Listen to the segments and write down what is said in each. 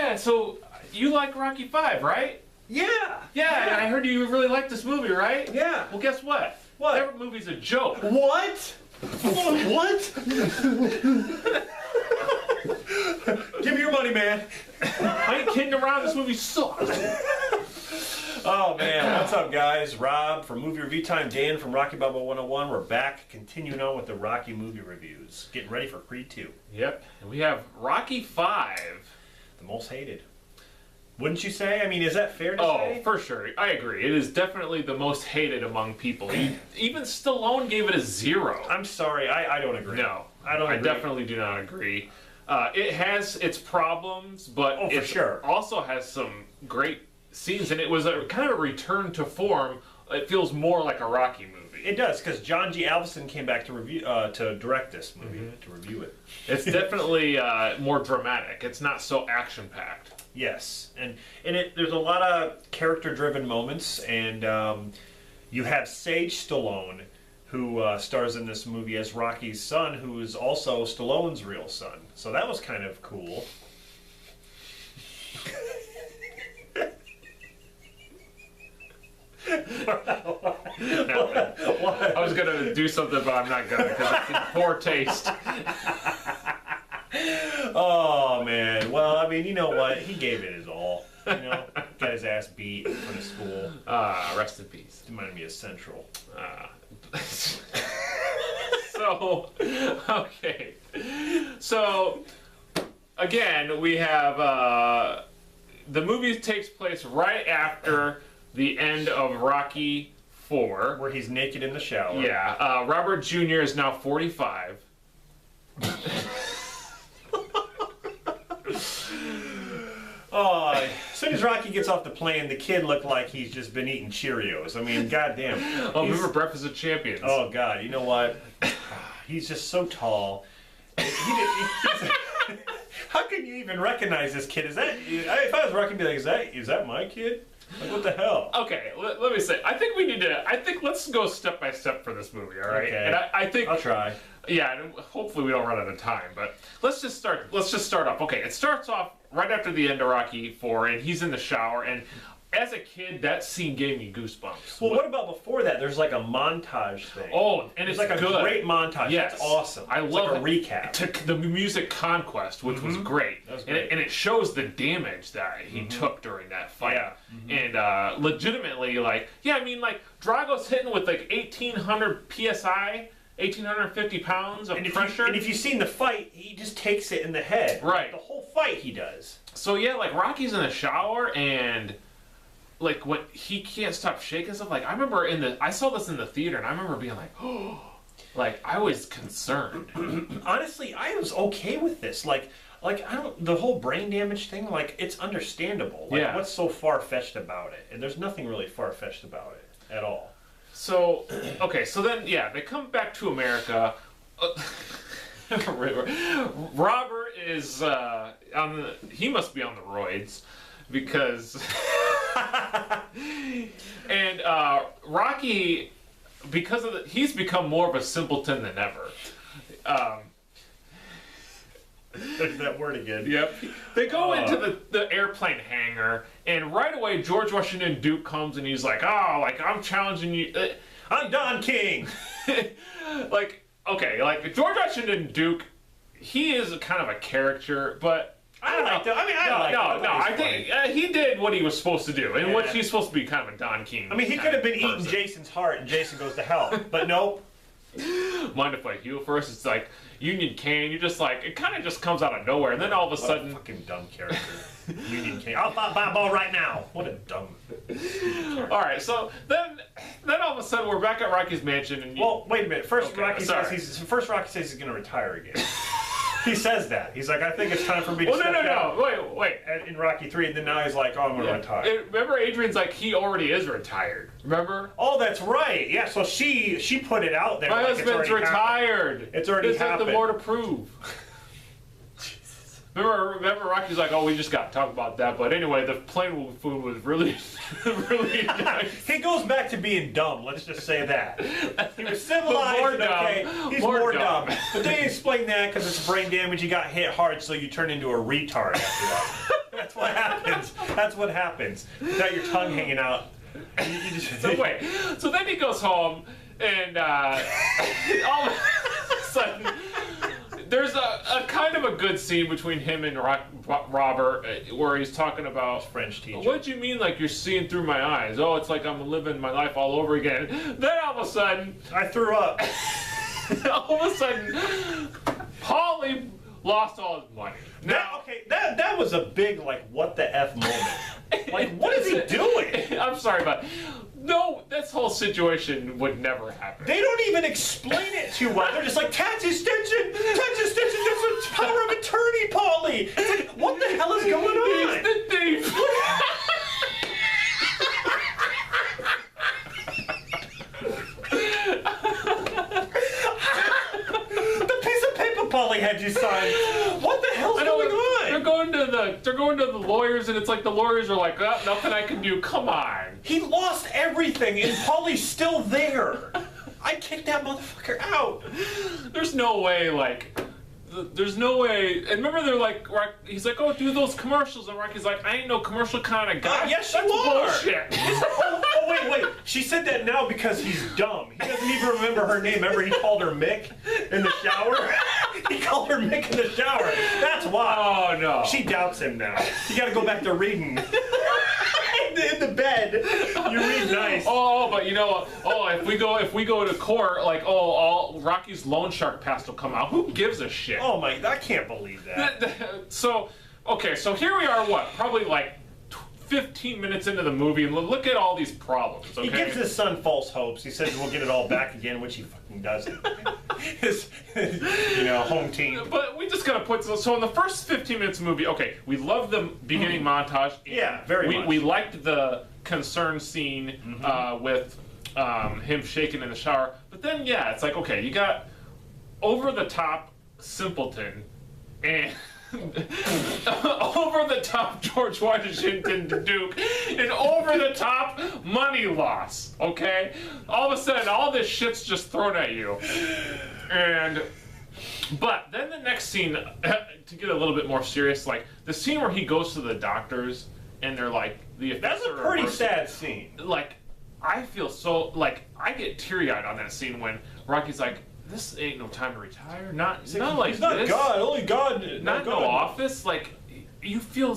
Yeah, so you like Rocky 5, right? Yeah. Yeah, and I heard you really like this movie, right? Yeah. Well, guess what? What? That movie's a joke. What? What? Give me your money, man. I ain't kidding around. This movie sucks. Oh, man. What's up, guys? Rob from Movie Review Time. Dan from Rocky Balboa 101. We're back, continuing on with the Rocky movie reviews. Getting ready for Creed 2. Yep. And we have Rocky 5. The most hated. Wouldn't you say? I mean, is that fair to say? Oh, for sure. I agree. It is definitely the most hated among people. Even Stallone gave it a 0. I'm sorry. I don't agree. No. I don't agree. I definitely do not agree. It has its problems, but for it sure. also has some great scenes, and it was a kind of a return to form. It feels more like a Rocky movie. It does, because John G. Avildsen came back to review, to direct this movie, to review it. It's definitely more dramatic. It's not so action-packed. Yes, and there's a lot of character-driven moments, and you have Sage Stallone, who stars in this movie as Rocky's son, who is also Stallone's real son. So that was kind of cool. No, I was going to do something, but I'm not going to because it's in poor taste. Oh, man. Well, I mean, you know what? He gave it his all. You know, got his ass beat in front of school. Rest in peace. Reminded me of Central. So, okay. So, again, we have the movie takes place right after the end of Rocky 4. Where he's naked in the shower. Yeah. Robert Jr. is now 45. Oh, as soon as Rocky gets off the plane, the kid looked like he's just been eting Cheerios. I mean, goddamn. Oh, remember Breakfast of Champions? Oh, God. You know what? He's just so tall. How can you even recognize this kid? Is that? If I was Rocky, I'd be like, is that my kid? Like, what the hell? Okay, let me say. I think we need to. Let's go step by step for this movie. All right. Okay. And I think I'll try. Yeah, and hopefully we don't run out of time. But let's just start off. Okay, it starts off right after the end of Rocky 4, and he's in the shower. And as a kid, that scene gave me goosebumps. Well, what about before that? There's like a montage thing. Oh, and it's like a good. great montage. Yes. That's awesome. I love like a recap. To the music Conquest, which was great. That was great. And it shows the damage that he took during that fight. Yeah. And legitimately, like, yeah, I mean, like, Drago's hitting with like 1,800 PSI, 1,850 pounds of pressure. And if you've seen the fight, he just takes it in the head. Right. The whole fight he does. So, yeah, like, Rocky's in the shower, and like, when he can't stop shaking stuff, like, I remember I saw this in the theater, and I remember being like, oh, like, I was concerned. Honestly, I was okay with this. Like the whole brain damage thing, like, it's understandable. Like, Yeah. what's so far-fetched about it? And there's nothing really far-fetched about it at all. So, okay, so then, yeah, they come back to America. Robert is he must be on the roids because and Rocky, because of he's become more of a simpleton than ever. There's that word again. Yep. They go into the airplane hangar, and right away George Washington Duke comes and he's like, "Oh, like, I'm challenging you. I'm Don King." Like, okay, like, George Washington Duke, he is kind of a character, but I don't know. I think he did what he was supposed to do, and what he's supposed to be kind of a Don King. I mean, he could have been eating Jason's heart, and Jason goes to hell, but nope. Mind if I heal first? It's like Union Cane. You just like, it kind of just comes out of nowhere, and then all of a sudden, fucking dumb character. Union Cane. I'll buy ball right now. What a dumb. All right, so then all of a sudden we're back at Rocky's mansion, and well, wait a minute. First, okay, Rocky says he's going to retire again. He says that. He's like, I think it's time for me to step down. No. Wait. In Rocky 3, and then now he's like, oh, I'm going to retire. Remember, Adrian's like, he already is retired. Remember? Oh, that's right. Yeah, so she put it out there. My like husband's retired. Happened. It's already happened. There's more to prove. Remember, Rocky's like, oh, we just got to talk about that. But anyway, the plain food was really, really nice. He goes back to being dumb, let's just say that. He was civilized, more dumb. Okay, he's more dumb. But they explain that because it's brain damage, you got hit hard, so you turn into a retard after that. That's what happens. That's what happens. You got your tongue hanging out. So wait. So then he goes home, and all of a sudden, there's a kind of a good scene between him and Robert, where he's talking about French teacher. What do you mean, like you're seeing through my eyes? Oh, it's like I'm living my life all over again. Then all of a sudden, I threw up. all of a sudden, Paulie lost all his money. Now, that was a big, like, what the F moment. Like, what is he doing? I'm sorry, but no, this whole situation would never happen. They don't even explain it too well. They're just like, tax extension, there's a power of attorney, Paulie. It's like, what the hell is going on? He's the thief. Paulie had you sign. What the hell's going on? They're going to the lawyers, and it's like the lawyers are like, oh, nothing I can do. Come on. He lost everything, and Paulie's still there. I kicked that motherfucker out. There's no way, like. There's no way. And remember, they're like, he's like, oh, do those commercials. And Rocky's like, I ain't no commercial kind of guy. Yes, you That's are. Bullshit. Wait. She said that now because he's dumb. He doesn't even remember her name. Remember, he called her Mick in the shower? He called her Mick in the shower. That's why. Oh, no. She doubts him now. You gotta go back to reading. In the bed. You read nice. Oh, but you know, if we go to court, like, all Rocky's loan shark past will come out. Who gives a shit? Oh my, I can't believe that. So here we are, probably like 15 minutes into the movie, and look at all these problems, okay? He gives his son false hopes. He says we'll get it all back again, which he fucking doesn't. His home team. But we just gotta so in the first 15 minutes of the movie, okay, we love the beginning montage. Yeah, very much. We liked the concern scene with him shaking in the shower. But then, yeah, it's like, okay, you got over-the-top simpleton and over-the-top George Washington Duke and over-the-top money loss, okay? All of a sudden, all this shit's just thrown at you. But then the next scene, to get a little bit more serious, like, the scene where he goes to the doctors and they're like, that's a pretty sad scene. Like, I feel so, like, I get teary-eyed on that scene when Rocky's like, this ain't no time to retire. Not like he's not this. God. Only God. Not no office. Like, you feel.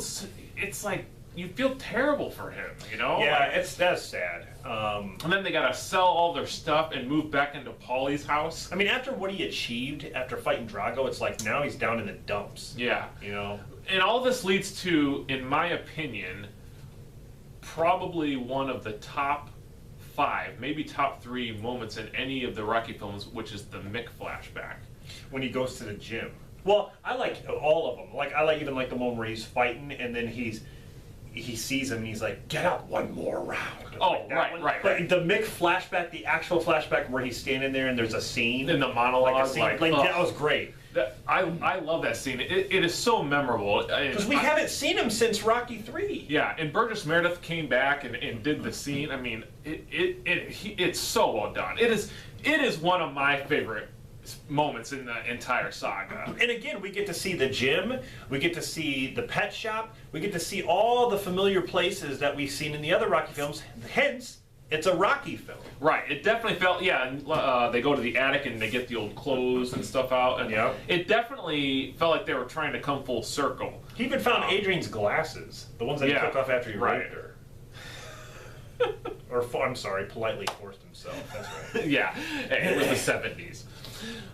It's like you feel terrible for him. You know. Yeah, like, that's sad. And then they gotta sell all their stuff and move back into Paulie's house. I mean, after what he achieved after fighting Drago, it's like now he's down in the dumps. Yeah. You know. And all this leads to, in my opinion, probably one of the top 5, maybe top 3 moments in any of the Rocky films, which is the Mick flashback. When he goes to the gym. Well, I like all of them. Like, I like even like the one where he's fighting and then he sees him and he's like, get up one more round. Oh, like right. But the Mick flashback, the actual flashback where he's standing there and there's a scene. In the monologue. That was great. I love that scene. It is so memorable. Because we haven't seen him since Rocky 3. Yeah, and Burgess Meredith came back and did the scene. I mean, it's so well done. It is one of my favorite moments in the entire saga. And again, we get to see the gym, we get to see the pet shop, we get to see all the familiar places that we've seen in the other Rocky films. Hence, it's a Rocky film. Right. It definitely felt, yeah, and they go to the attic and they get the old clothes and stuff out. And yep. It definitely felt like they were trying to come full circle. He even found Adrian's glasses, the ones that he took off after he raped her. Or, I'm sorry, politely forced himself. That's right. Yeah, it was the 70s.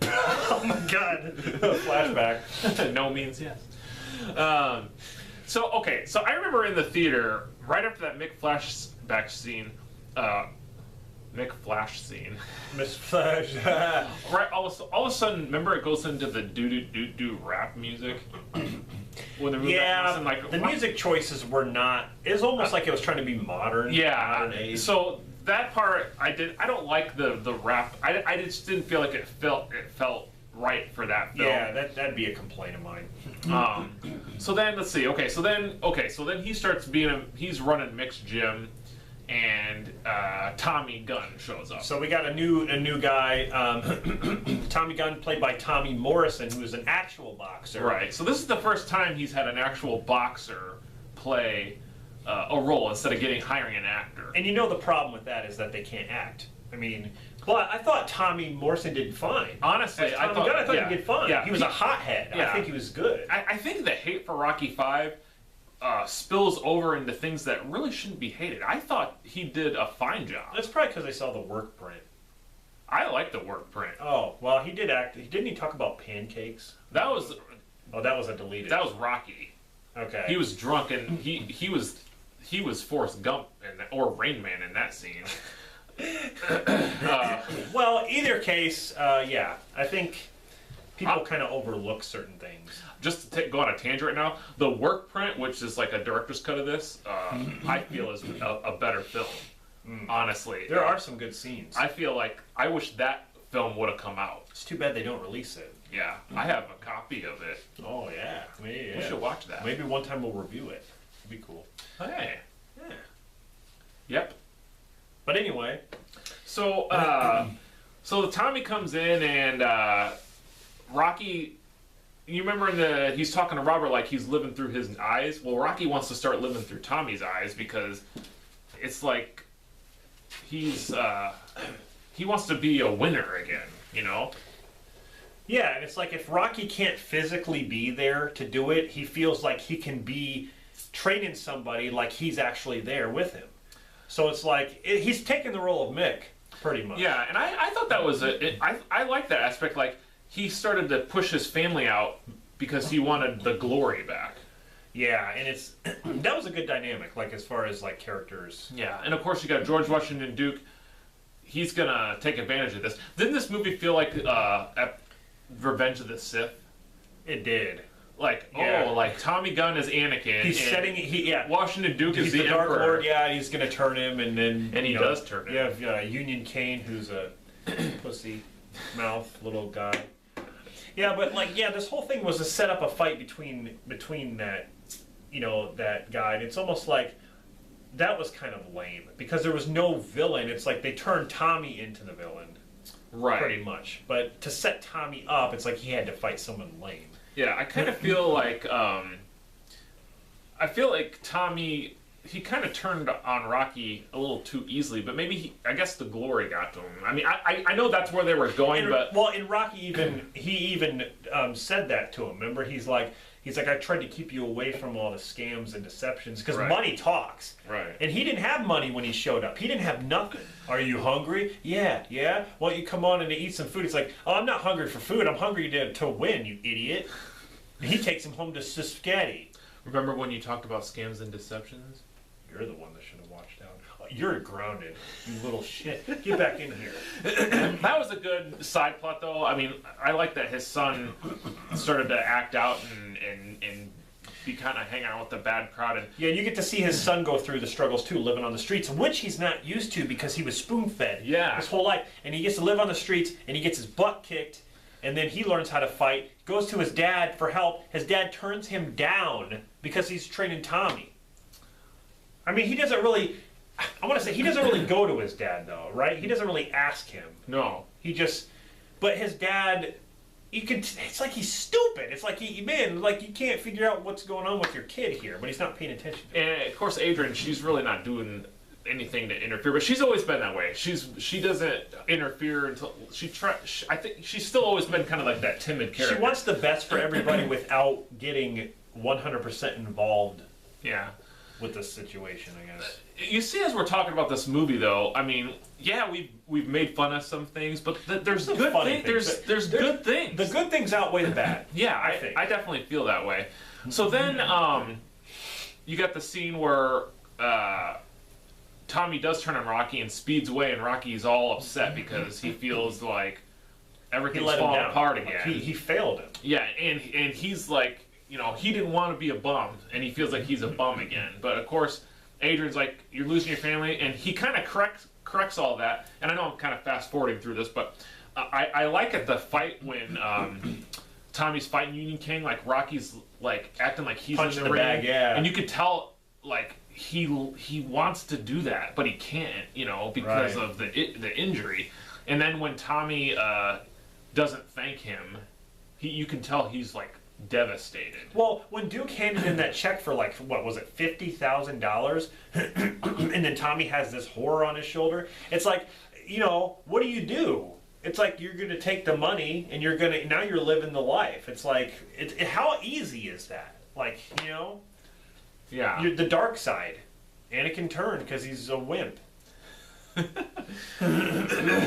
Oh my God. Flashback. No means yes. So I remember in the theater, right after that Mick flashback scene, Mick Flash scene. Miss Flash. Right, all of a sudden, remember it goes into the do rap music? When the the music choices were not. It was almost like it was trying to be modern. Yeah. Modern age. So that part I don't like the rap. I just didn't feel like it felt right for that film. Yeah, that'd be a complaint of mine. So then let's see. So then he starts he's running Mick's gym. And Tommy Gunn shows up. So we got a new guy, Tommy Gunn, played by Tommy Morrison, who is an actual boxer. Right. So this is the first time he's had an actual boxer play a role instead of hiring an actor. And you know the problem with that is that they can't act. I mean, but I thought Tommy Morrison did fine. Honestly, I thought he did fine. Yeah, he was a hothead. Yeah. I think he was good. I think the hate for Rocky V spills over into things that really shouldn't be hated. I thought he did a fine job. That's probably because I saw the work print. I like the work print. Oh, well, he did act. Didn't he talk about pancakes? That was. Oh, that was a deleted. That was Rocky. Okay. He was drunk and he was Forrest Gump or Rain Man in that scene. Well, either case, yeah, I think people kind of overlook certain things. Just to go on a tangent right now, the work print, which is like a director's cut of this, I feel is a better film. Honestly, there are some good scenes. I feel like I wish that film would have come out. It's too bad they don't release it. Yeah, I have a copy of it. Oh yeah, maybe, We should watch that. Maybe one time we'll review it. It'd be cool. Hey. Yeah. Yep. But anyway, so so Tommy comes in and Rocky. You remember he's talking to Robert like he's living through his eyes. Well, Rocky wants to start living through Tommy's eyes because it's like he wants to be a winner again. You know. yeah, and it's like if Rocky can't physically be there to do it, he feels like he can be training somebody like he's actually there with him. So it's like he's taking the role of Mick, pretty much. Yeah, and I thought that was I like that aspect. Like he started to push his family out because he wanted the glory back. Yeah, and it's that was a good dynamic, like as far as like characters. Yeah, and of course you got George Washington Duke. He's gonna take advantage of this. Didn't this movie feel like Revenge of the Sith? It did. Like Yeah. like Tommy Gunn is Anakin. He's and setting Washington Duke He's is the Dark Emperor. Lord, yeah, he's gonna turn him, and then And he does turn him. You have Union Kane, who's a pussy mouth little guy. Yeah, but like, yeah, this whole thing was to set up a fight between that, that guy. And it's almost like that was kind of lame because there was no villain. It's like they turned Tommy into the villain, Right. pretty much. But to set Tommy up, it's like he had to fight someone lame. Yeah, I kind of feel like Tommy, he kind of turned on Rocky a little too easily, but maybe I guess the glory got to him. I mean, I know that's where they were going, but well, in Rocky he even said that to him. Remember, he's like I tried to keep you away from all the scams and deceptions because Right. money talks. Right. And he didn't have money when he showed up. He didn't have nothing. Are you hungry? Yeah. Why don't you come on and eat some food? It's like, oh, I'm not hungry for food. I'm hungry to win, you idiot. And he takes him home to Siskety. Remember when you talked about scams and deceptions? You're the one that should have watched out. You're grounded, you little shit. Get back in here. That was a good side plot, though. I mean, I like that his son started to act out and be kind of hanging out with the bad crowd. And Yeah, you get to see his son go through the struggles too, living on the streets, which he's not used to because he was spoon-fed Yeah. his whole life. And he gets to live on the streets, and he gets his butt kicked, and then he learns how to fight, goes to his dad for help. His dad turns him down because he's training Tommy. I mean, he doesn't really go to his dad, though, right? He doesn't really ask him. no. But his dad, it's like he's stupid. It's like you can't figure out what's going on with your kid here, but he's not paying attention. And of course, Adrian, she's really not doing anything to interfere, but she's always been that way. She doesn't interfere until I think she's still always been kind of like that timid character. She wants the best for everybody without getting 100% involved Yeah. with the situation, I guess. You see, as we're talking about this movie, though, I mean, yeah, we've made fun of some things, but there's some good funny things. There's good things. The good things outweigh the bad. Yeah, I think. I definitely feel that way. So then, you got the scene where Tommy does turn on Rocky and speeds away, and Rocky's all upset because he feels like He everything's let him falling down. apart Like, again. he failed him. Yeah, and he's like, he didn't want to be a bum, and he feels like he's a bum again. But of course, Adrian's like, you're losing your family, and he kind of corrects all that. And I know I'm kind of fast forwarding through this, but I like at the fight when Tommy's fighting Union King, like Rocky's like acting like he's Punching in the the ring, bag, yeah. and you could tell like he wants to do that, but he can't, because Right. of the injury. And then when Tommy doesn't thank him, you can tell he's like devastated. Well, when Duke handed in that check for like, what was it, $50,000, and then Tommy has this horror on his shoulder, it's like, you know, what do? It's like you're going to take the money and now you're living the life. It's like, how easy is that? Like, you know? Yeah. You're the dark side. Anakin turned because he's a wimp.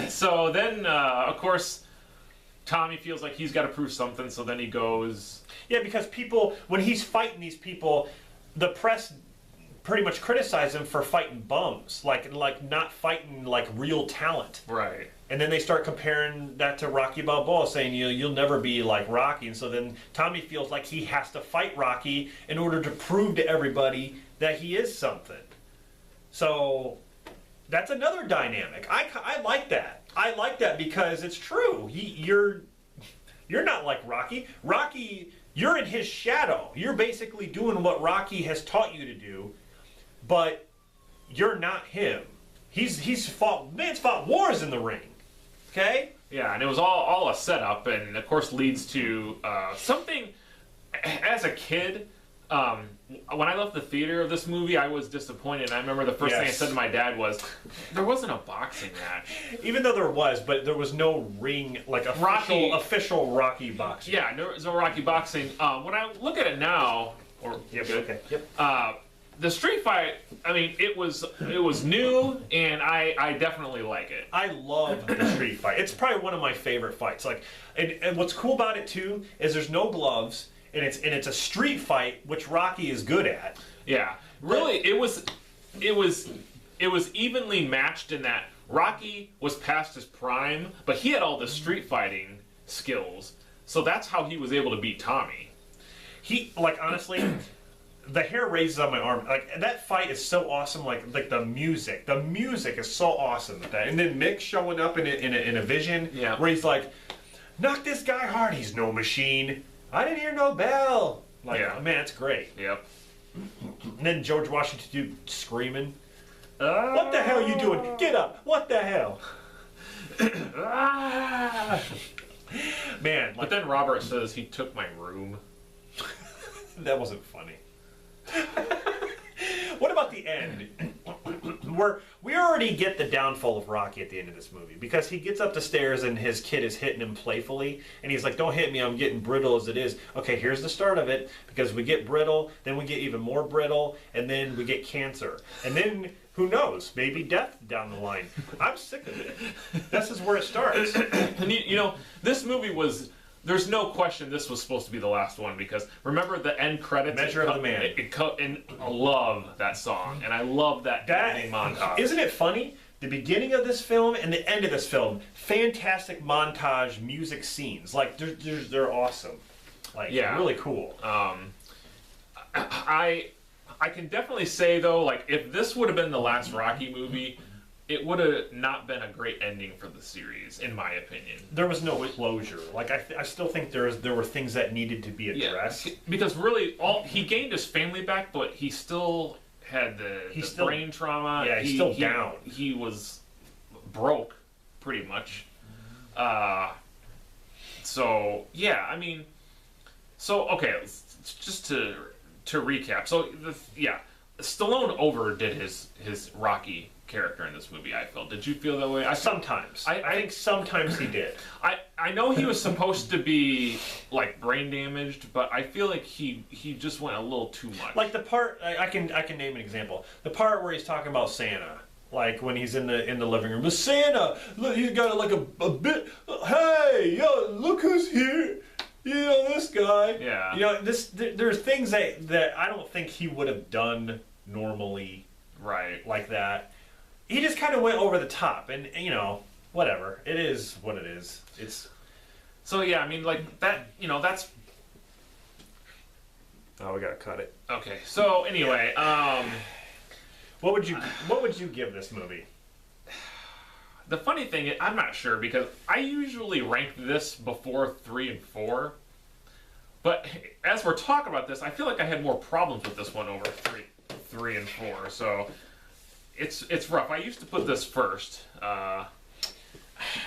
So then, of course, Tommy feels like he's got to prove something, so then he goes... Yeah, because when he's fighting these people, the press pretty much criticize him for fighting bums, like not fighting like real talent. Right. And then they start comparing that to Rocky Balboa, saying you'll never be like Rocky. And so then Tommy feels like he has to fight Rocky in order to prove to everybody that he is something. So that's another dynamic. I like that. I like that because it's true. You're not like Rocky. Rocky, you're in his shadow. You're basically doing what Rocky has taught you to do, but you're not him. Man's fought wars in the ring. Okay? Yeah, and it was all a setup, and of course leads to something. As a kid, when I left the theater of this movie, I was disappointed. And I remember the first thing I said to my dad was, "There wasn't a boxing match." Even though there was, but there was no ring, like official Rocky boxing. Yeah, there was no Rocky boxing. When I look at it now, the street fight, I mean, it was new, and I definitely like it. I love the street fight. It's probably one of my favorite fights. Like, and what's cool about it too is there's no gloves, and it's a street fight, which Rocky is good at. Yeah, really, it was evenly matched in that Rocky was past his prime, but he had all the street fighting skills, so that's how he was able to beat Tommy. Honestly. The hair raises on my arm. Like, that fight is so awesome. Like the music is so awesome. And then Mick showing up in a vision, where he's like, "Knock this guy hard. He's no machine. I didn't hear no bell." Like, man, that's great. Yep. And then George Washington dude screaming, "What the hell you doing? Get up! What the hell?" Man, but then Robert says he took my room. That wasn't funny. What about the end? Where we already get the downfall of Rocky at the end of this movie, because he gets up the stairs and his kid is hitting him playfully, and he's like, "Don't hit me, I'm getting brittle as it is." Okay, here's the start of it, because we get brittle, then we get even more brittle, and then we get cancer. And then, who knows, maybe death down the line. I'm sick of it. This is where it starts. And you know, this movie was... There's no question this was supposed to be the last one, because remember the end credits? Measure of the Man. And I love that song, and I love that ending montage. Isn't it funny? The beginning of this film and the end of this film, fantastic montage music scenes. Like, they're awesome. Like, really cool. I can definitely say, though, like, if this would have been the last Rocky movie, it would have not been a great ending for the series, in my opinion. There was no closure. Like, I still think there were things that needed to be addressed. Yeah, because really, he gained his family back, but he still had the brain trauma. Yeah, he's still down. He was broke, pretty much. So yeah, I mean, okay, just to recap. So Stallone overdid his Rocky character in this movie, I felt. Did you feel that way? Sometimes. I think sometimes he did. I know he was supposed to be like brain damaged, but I feel like he just went a little too much. Like the part, I can name an example. The part where he's talking about Santa, like when he's in the living room. But Santa, look, he's got like a bit. Hey, yo, look who's here. You know, this guy. Yeah. You know, there's things that I don't think he would have done normally. Right. Like that. He just kind of went over the top, and you know, whatever. It is what it is. It's so yeah. I mean, like that. You know, that's. Oh, we gotta cut it. Okay. So anyway, what would you give this movie? The funny thing is, I'm not sure, because I usually rank this before 3 and 4, but as we're talking about this, I feel like I had more problems with this one over 3 and 4. So. It's rough. I used to put this first. I'm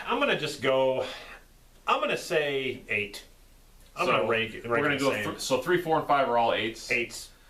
gonna say 8. I'm gonna rank it. We're gonna go. So 3, 4, and 5 are all 8s. 8s.